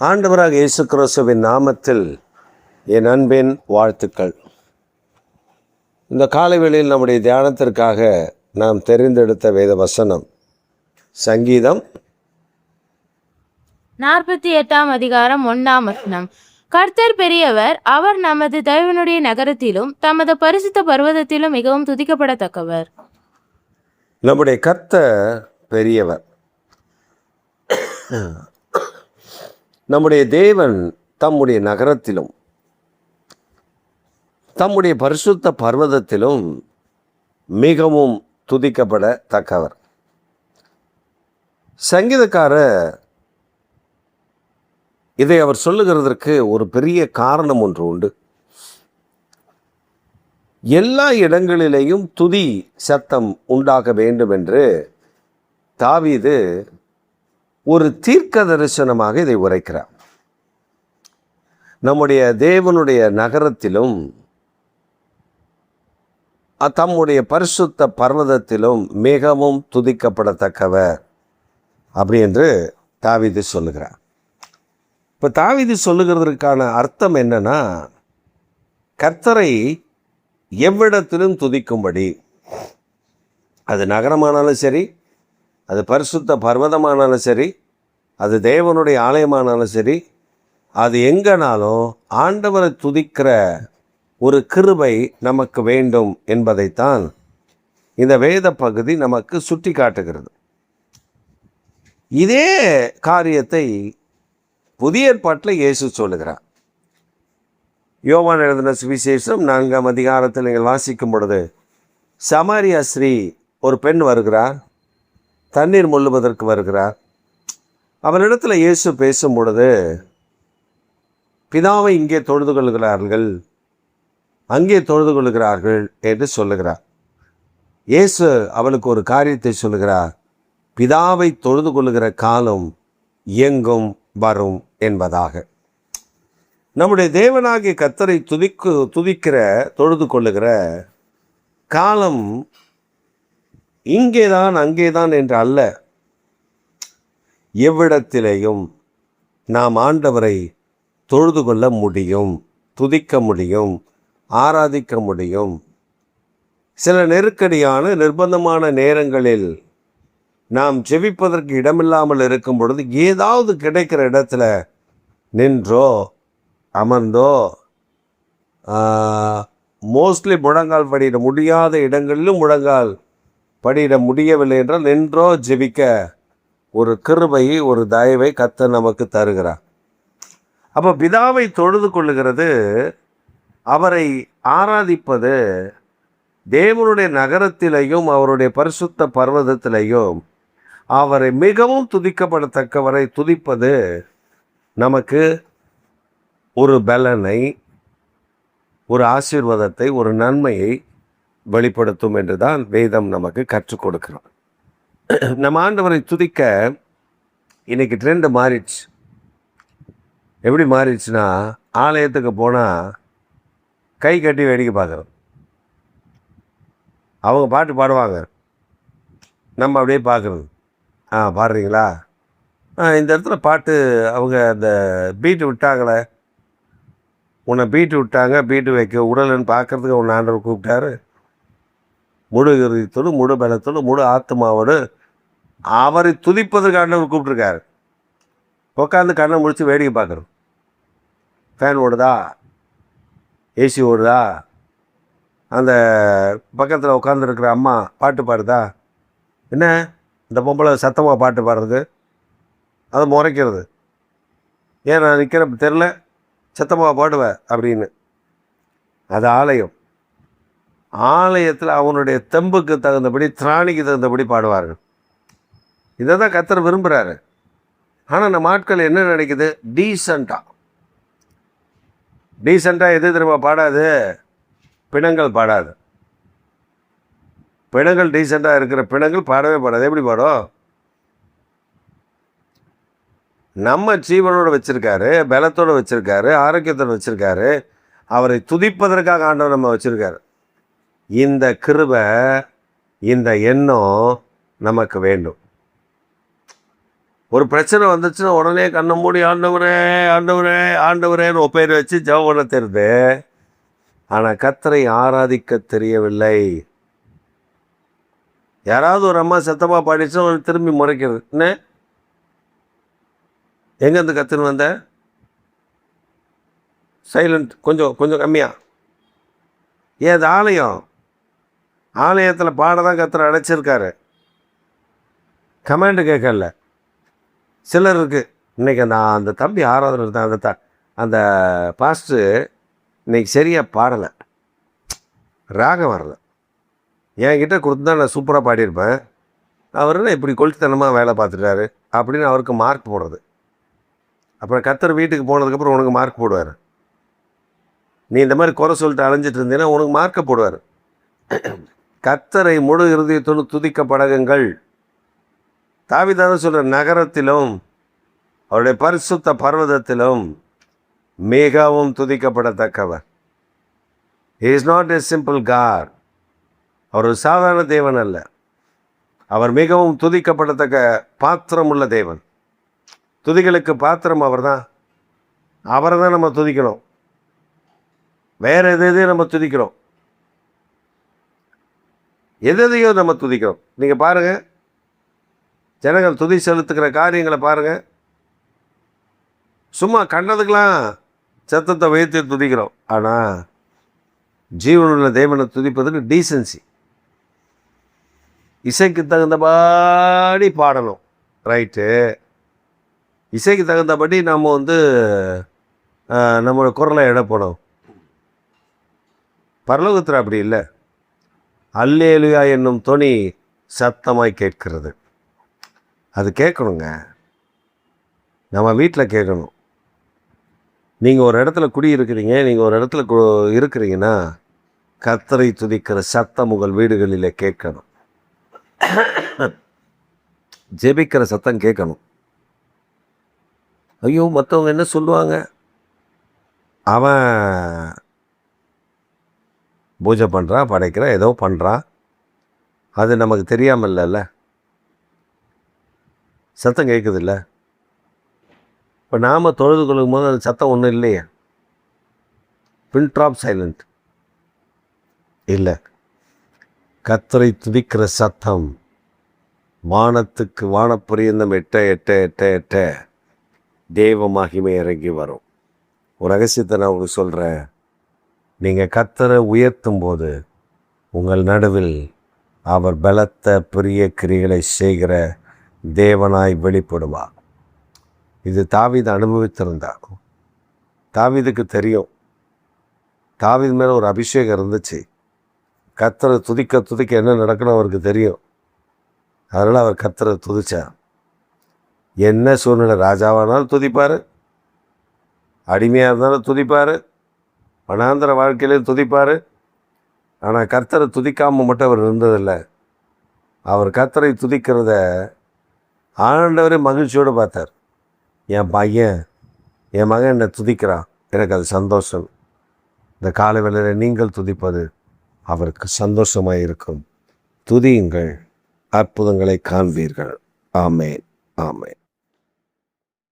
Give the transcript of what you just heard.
ஆண்டவராக இயேசு கிறிஸ்துவின் நாமத்தில் என் அன்பின் வாழ்த்துக்கள். இந்த காலைவேளையில் நம்முடைய தியானத்திற்காக நாம் தெரிந்தெடுத்த வேத வசனம் சங்கீதம் 48 கர்த்தர் பெரியவர், அவர் நமது தேவனுடைய நகரத்திலும் தமது பரிசுத்த பர்வதத்திலும் மிகவும் துதிக்கப்படத்தக்கவர். நம்முடைய கர்த்தர் பெரியவர். நம்முடைய தேவன் தம்முடைய நகரத்திலும் தம்முடைய பரிசுத்த பர்வதத்திலும் மிகவும் துதிக்கப்படத்தக்கவர். சங்கீதக்காரர் இதை அவர் சொல்லுகிறதற்கு ஒரு பெரிய காரணம் ஒன்று உண்டு. எல்லா இடங்களிலேயும் துதி சத்தம் உண்டாக வேண்டும் என்று தாவீது ஒரு தீர்க்க தரிசனமாக இதை உரைக்கிறார். நம்முடைய தேவனுடைய நகரத்திலும் தம்முடைய பரிசுத்த பர்வதத்திலும் மிகவும் துதிக்கப்படத்தக்கவர் அப்படி என்று தாவீது சொல்லுகிறார். இப்போ தாவீது சொல்லுகிறதற்கான அர்த்தம் என்னன்னா, கர்த்தரை எவ்விடத்திலும் துதிக்கும்படி, அது நகரமானாலும் சரி, அது பரிசுத்த பர்வதமானாலும் சரி, அது தேவனுடைய ஆலயமானாலும் சரி, அது எங்கனாலும் ஆண்டவரை துதிக்கிற ஒரு கிருபை நமக்கு வேண்டும் என்பதைத்தான் இந்த வேத பகுதி நமக்கு சுட்டி காட்டுகிறது. இதே காரியத்தை புதிய ஏற்பாட்டில் இயேசு சொல்லுகிறார். யோவான் எழுதின சுவிசேஷம் 4ஆம் அதிகாரத்தில் நீங்கள் வாசிக்கும் பொழுது, சமாரியா ஸ்ரீ ஒரு பெண் வருகிறார், தண்ணீர் மொள்ளுவதற்கு வருகிறார். அவனிடத்தில் இயேசு பேசும் பொழுது, பிதாவை இங்கே தொழுது கொள்கிறார்கள், அங்கே தொழுது கொள்கிறார்கள் என்று சொல்லுகிறார். இயேசு அவளுக்கு ஒரு காரியத்தை சொல்லுகிறார், பிதாவை தொழுது கொள்ளுகிற காலம் எங்கும் வரும் என்பதாக. நம்முடைய தேவனாகிய கர்த்தரை துதிக்கிற தொழுது கொள்ளுகிற காலம் இங்கேதான் அங்கேதான் என்று அல்ல, எவ்விடத்திலேயும் நாம் ஆண்டவரை தொழுது கொள்ள முடியும், துதிக்க முடியும், ஆராதிக்க முடியும். சில நெருக்கடியான நிர்பந்தமான நேரங்களில் நாம் ஜெபிப்பதற்கு இடமில்லாமல் இருக்கும் பொழுது ஏதாவது கிடைக்கிற இடத்துல நின்றோ அமர்ந்தோ, மோஸ்ட்லி முழங்கால் படியிட முடியாத இடங்களிலும் முழங்கால் படியிட முடியவில்லை என்றால் நின்றோ ஜெபிக்க ஒரு கிருபையை, ஒரு தயவை கர்த்தர் நமக்கு தருகிறார். அப்போ பிதாவை தொழுது கொள்ளுகிறது, அவரை ஆராதிப்பது, தேவனுடைய நகரத்திலேயும் அவருடைய பரிசுத்த பர்வதத்திலேயும் அவரை மிகவும் துதிக்கப்படத்தக்கவரை துதிப்பது நமக்கு ஒரு பலனை, ஒரு ஆசீர்வாதத்தை, ஒரு நன்மையை வெளிப்படுத்தும் என்று தான் வேதம் நமக்கு கற்றுக் கொடுக்கிறோம். நம்ம ஆண்டவரை துதிக்க இன்னைக்கு ட்ரெண்டு மாறிடுச்சு. எப்படி மாறிடுச்சுன்னா, ஆலயத்துக்கு போனால் கை கட்டி வேடிக்கை பார்க்குறோம். அவங்க பாட்டு பாடுவாங்க, நம்ம அப்படியே பார்க்குறது. பாடுறீங்களா? இந்த இடத்துல பாட்டு அவங்க அந்த பீட்டு விட்டாங்களே, உன்னை பீட்டு விட்டாங்க, பீட்டு வைக்க உடலன்னு பார்க்குறதுக்கு உன்னை ஆண்டவர் கூப்பிட்டாரு. முழு இறுதியத்தோடு, முழு பலத்தோடு, முழு ஆத்மாவோடு அவரை துதிப்பதற்கு ஆண்டவர் கூப்பிட்ருக்காரு. உட்காந்து கண்ணை முடிச்சு வேடிக்கை பார்க்குறோம். ஃபேன் ஓடுதா, ஏசி ஓடுதா, அந்த பக்கத்தில் உட்காந்துருக்கிற அம்மா பாட்டு பாடுதா, என்ன இந்த பொம்பளை சத்தமாக பாட்டு பாடுறது, அதை முறைக்கிறது, ஏன் நான் நிற்கிற தெரில, சத்தமாக பாடுவேன் அப்படின்னு. அது ஆலயம். ஆலயத்தில் அவனுடைய தெம்புக்கு தகுந்தபடி, திராணிக்கு தகுந்தபடி பாடுவார்கள். இதை தான் கர்த்தர் விரும்புகிறாரு. ஆனால் நம்ம ஆட்கள் என்ன நினைக்குது, டீசெண்டாக எது தெரியுமா பாடாது, பிணங்கள் பாடாது. பிணங்கள் டீசெண்டாக இருக்கிற பிணங்கள் பாடவே பாடாது. எப்படி பாடும்? நம்ம ஜீவனோடு வச்சுருக்காரு, பலத்தோடு வச்சுருக்காரு, ஆரோக்கியத்தோடு வச்சுருக்காரு. அவரை துதிப்பதற்காக ஆண்டவர் நம்ம வச்சுருக்காரு. இந்த கிருபை, இந்த எண்ணம் நமக்கு வேண்டும். ஒரு பிரச்சனை வந்துச்சுன்னா உடனே கண்ணை மூடி ஆண்டவரே ஆண்டவரே ஆண்டவரேன்னு ஒப்பேர் வச்சு ஜெபம் பண்ண தெரியுது. ஆனால் கர்த்தரை ஆராதிக்க தெரியவில்லை. யாராவது ஒரு அம்மா சத்தமாக பாடிச்சுன்னா திரும்பி முறைக்கிறது. என்ன எங்கேருந்து கற்றுன்னு வந்த? சைலண்ட், கொஞ்சம் கொஞ்சம் கம்மியாக. ஏன் அது ஆலயம்? ஆலயத்தில் பாட தான் கர்த்தர் அடைச்சிருக்காரு, கமெண்ட் கேட்கல. சிலர் இருக்குது இன்றைக்கி அந்த தம்பி ஆராதனை இருந்தால் அந்த பாஸ்ட்டு இன்னைக்கு சரியாக பாடலை, ராகம் வரல. என்கிட்ட கொடுத்து தான் நான் சூப்பராக பாடியிருப்பேன், அவர் என்ன இப்படி கொளுத்துத்தனமாக வேலை பார்த்துட்டாரு அப்படின்னு அவருக்கு மார்க் போடுறது. அப்புறம் கர்த்தர் வீட்டுக்கு போனதுக்கப்புறம் உனக்கு மார்க் போடுவார். நீ இந்த மாதிரி குறை சொல்லிட்டு அலைஞ்சிட்டு இருந்தீங்கன்னா உனக்கு மார்க்கை போடுவார். கர்த்தரை முழு இருதயத்தோடு துதிக்க பழகுங்கள். தாவீது சொல்கிற நகரத்திலும் அவருடைய பரிசுத்த பர்வதத்திலும் மிகவும் துதிக்கப்படத்தக்கவர். He is not a simple God. அவர் ஒரு சாதாரண தேவன் அல்ல, அவர் மிகவும் துதிக்கப்படத்தக்க பாத்திரம் உள்ள தேவன். துதிகளுக்கு பாத்திரம் அவர் தான். அவரை தான் நம்ம துதிக்கணும், வேறு எதையும் நம்ம துதிக்கிறோம், எதையோ நம்ம துதிக்கிறோம். நீங்கள் பாருங்கள், ஜனங்கள் துதி செலுத்துக்கிற காரியங்களை பாருங்கள். சும்மா கண்டதுக்கெலாம் சத்தத்தை வைத்து துதிக்கிறோம். ஆனால் ஜீவனுள்ள தேவனை துதிப்பதுக்கு டீசன்சி, இசைக்கு தகுந்தபடி பாடணும். ரைட்டு, இசைக்கு தகுந்தபடி நாம் நம்மளோட குரலை இடப்படும். பரலோகத்தில் அப்படி இல்லை. அல்லேலுயா என்னும் தொனி சத்தமாய் கேட்கிறது. அது கேட்கணுங்க, நம்ம வீட்டில் கேட்கணும். நீங்கள் ஒரு இடத்துல குடியிருக்கிறீங்க, நீங்கள் ஒரு இடத்துல இருக்கிறீங்கன்னா கர்த்தரை துதிக்கிற சத்தம் உங்கள் வீடுகளில் கேட்கணும். ஜெபிக்கிற சத்தம் கேட்கணும். ஐயோ மற்றவங்க என்ன சொல்லுவாங்க, அவன் பூஜை பண்ணுறான், படைக்கிறான், ஏதோ பண்ணுறான், அது நமக்கு தெரியாமல் இல்லைல்ல, சத்தம் கேட்குது இல்லை. இப்போ நாம் தொழுது கொள்ளும் போது அந்த சத்தம் ஒன்றும் இல்லையே, பின் ட்ராப் சைலண்ட் இல்லை. கர்த்தரை துதிக்கிற சத்தம் வானத்துக்கு வானப்பரியந்தம் எட்ட எட்ட எட்ட எட்ட தேவ மகிமை இறங்கி வரும். ஒரு ரகசியத்தை நான் உங்களுக்கு சொல்கிறேன். நீங்கள் கர்த்தரை உயர்த்தும் போது உங்கள் நடுவில் அவர் பலத்த பெரிய கிரிகளை செய்கிற தேவனாய் வெளிப்படுவார். இது தாவீது அனுபவித்திருந்தார். தாவீதுக்கு தெரியும், தாவீது மேலே ஒரு அபிஷேகம் இருந்துச்சு. கர்த்தரை துதிக்க துதிக்க என்ன நடக்கணும் அவருக்கு தெரியும். அதனால் அவர் கர்த்தரை துதிச்சார். என்ன சூழ்நிலை, ராஜாவானாலும் துதிப்பார், அடிமையாக இருந்தாலும் துதிப்பார், வனாந்தர வாழ்க்கையிலையும் துதிப்பார். ஆனால் கர்த்தரை துதிக்காமல் மட்டும் அவர் இருந்ததில்லை. அவர் கர்த்தரை துதிக்கிறத ஆண்டவரே மகிழ்ச்சியோடு பார்த்தார். என் பையன், என் மகன் என்னை துதிக்கிறான், எனக்கு அது சந்தோஷம். இந்த காலை வேளையில் நீங்கள் துதிப்பது அவருக்கு சந்தோஷமாக இருக்கும். துதியுங்கள், அற்புதங்களை காண்பீர்கள். ஆமேன், ஆமேன்.